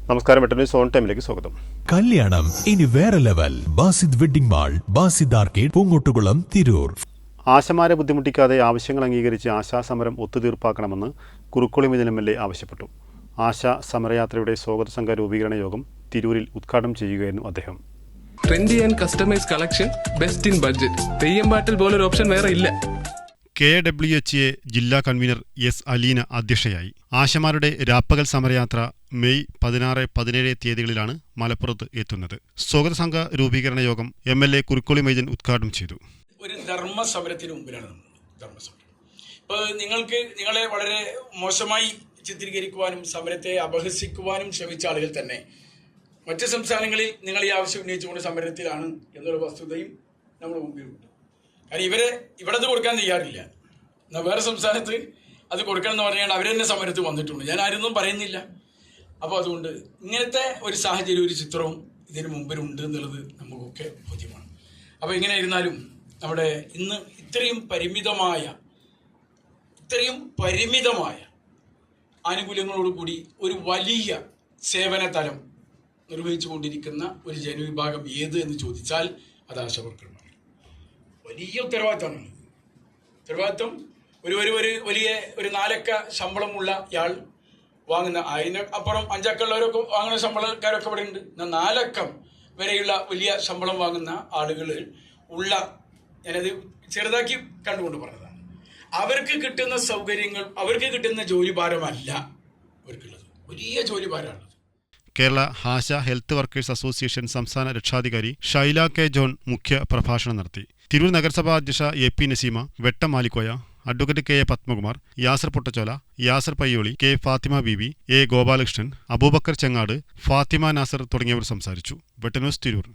നമസ്കാരം, വെട്ടന്യൂസ് ഓൺ ടൈമിലേക്ക് സ്വാഗതം. കല്യാണം ഇനി വേറെ level. Basid wedding mall, Basid arcade, Poongottukulam, Tirur. ആശമാരെ ബുദ്ധിമുട്ടിക്കാതെ ആവശ്യങ്ങൾ അംഗീകരിച്ച് ആശാസമരം ഒത്തുതീർപ്പാക്കണമെന്ന് കുറുക്കോളി മൈജൻ MLA ആവശ്യപ്പെട്ടു. ആശാ സമരയാത്രയുടെ സ്വാഗത സംഘ രൂപീകരണ യോഗം തിരൂരിൽ ഉദ്ഘാടനം ചെയ്യുകയായിരുന്നു അദ്ദേഹം. Trendy and customise collection, best in budget. Theyyam പാട്ടിൽ പോലൊരു ഓപ്ഷൻ വേറെ ഇല്ല. KWHA ജില്ലാ കൺവീനർ S. അലീന അധ്യക്ഷയായി. ആശമാരുടെ രാപ്പകൽ സമരയാത്ര മെയ് 16, 17 തീയതികളിലാണ് മലപ്പുറത്ത് എത്തുന്നത്. സ്വാഗത സംഘ രൂപീകരണ യോഗം MLA കുറുക്കോളി മൈജൻ ഉദ്ഘാടനം ചെയ്തു. ഒരു ധർമ്മസമരത്തിന് മുമ്പിലാണ് ധർമ്മസമരം. ഇപ്പോൾ നിങ്ങളെ വളരെ മോശമായി ചിത്രീകരിക്കുവാനും സമരത്തെ അപഹസിക്കുവാനും ശ്രമിച്ച ആളുകൾ തന്നെ മറ്റ് സംസ്ഥാനങ്ങളിൽ നിങ്ങൾ ഈ ആവശ്യം ഉന്നയിച്ചുകൊണ്ട് സമരത്തിലാണ് എന്നുള്ള വസ്തുതയും നമ്മുടെ മുമ്പിലുണ്ട്. കാരണം ഇവിടെ അത് കൊടുക്കാൻ തയ്യാറില്ല. എന്നാൽ വേറെ സംസ്ഥാനത്ത് അത് കൊടുക്കണം എന്ന് പറഞ്ഞാൽ അവർ തന്നെ സമരത്ത് വന്നിട്ടുണ്ട്. ഞാൻ ആരൊന്നും പറയുന്നില്ല. അപ്പോൾ അതുകൊണ്ട് ഇങ്ങനത്തെ ഒരു സാഹചര്യം, ഒരു ചിത്രവും ഇതിന് മുമ്പിലുണ്ട് എന്നുള്ളത് നമുക്കൊക്കെ ബോധ്യമാണ്. അപ്പോൾ ഇങ്ങനെ ഇരുന്നാലും നമ്മുടെ ഇന്ന് ഇത്രയും പരിമിതമായ ആനുകൂല്യങ്ങളോടുകൂടി ഒരു വലിയ സേവന തലം നിർവഹിച്ചു കൊണ്ടിരിക്കുന്ന ഒരു ജനവിഭാഗം ഏത് എന്ന് ചോദിച്ചാൽ അത് ആശാവർക്കർമാർ. വലിയ ഉത്തരവാദിത്തമാണ്. ഉത്തരവാദിത്തം ഒരു വലിയ 4 അക്ക ശമ്പളമുള്ള ഇയാൾ വാങ്ങുന്ന, അതിന് അപ്പുറം 5 അക്കമുള്ളവരൊക്കെ വാങ്ങുന്ന ശമ്പളക്കാരൊക്കെ ഇവിടെ ഉണ്ട്. 4 അക്കം വരെയുള്ള വലിയ ശമ്പളം വാങ്ങുന്ന ആളുകൾ ഉള്ള, ഞാനത് ചെറുതാക്കി കണ്ടുകൊണ്ട് പറഞ്ഞതാണ്. അവർക്ക് കിട്ടുന്ന സൗകര്യങ്ങൾ, അവർക്ക് കിട്ടുന്ന ജോലിഭാരമല്ല അവർക്കുള്ളത്, വലിയ ജോലിഭാരമാണ്. കേരള ആശ ഹെൽത്ത് വർക്കേഴ്സ് അസോസിയേഷൻ സംസ്ഥാന രക്ഷാധികാരി ഷൈല K. ജോൺ മുഖ്യ പ്രഭാഷണം നടത്തി. തിരൂർ നഗരസഭാ അധ്യക്ഷ AP Naseema, Vettam Malikkoya, advocate K. Padmakumar, Yasar Pottachola, Yasar Payyoli, K. Fathima Beebi, A. Gopalakrishnan, Abubakar Chengad, Fathima Nasar തുടങ്ങിയവർ സംസാരിച്ചു. വെട്ടന്യൂസ് തിരൂർ.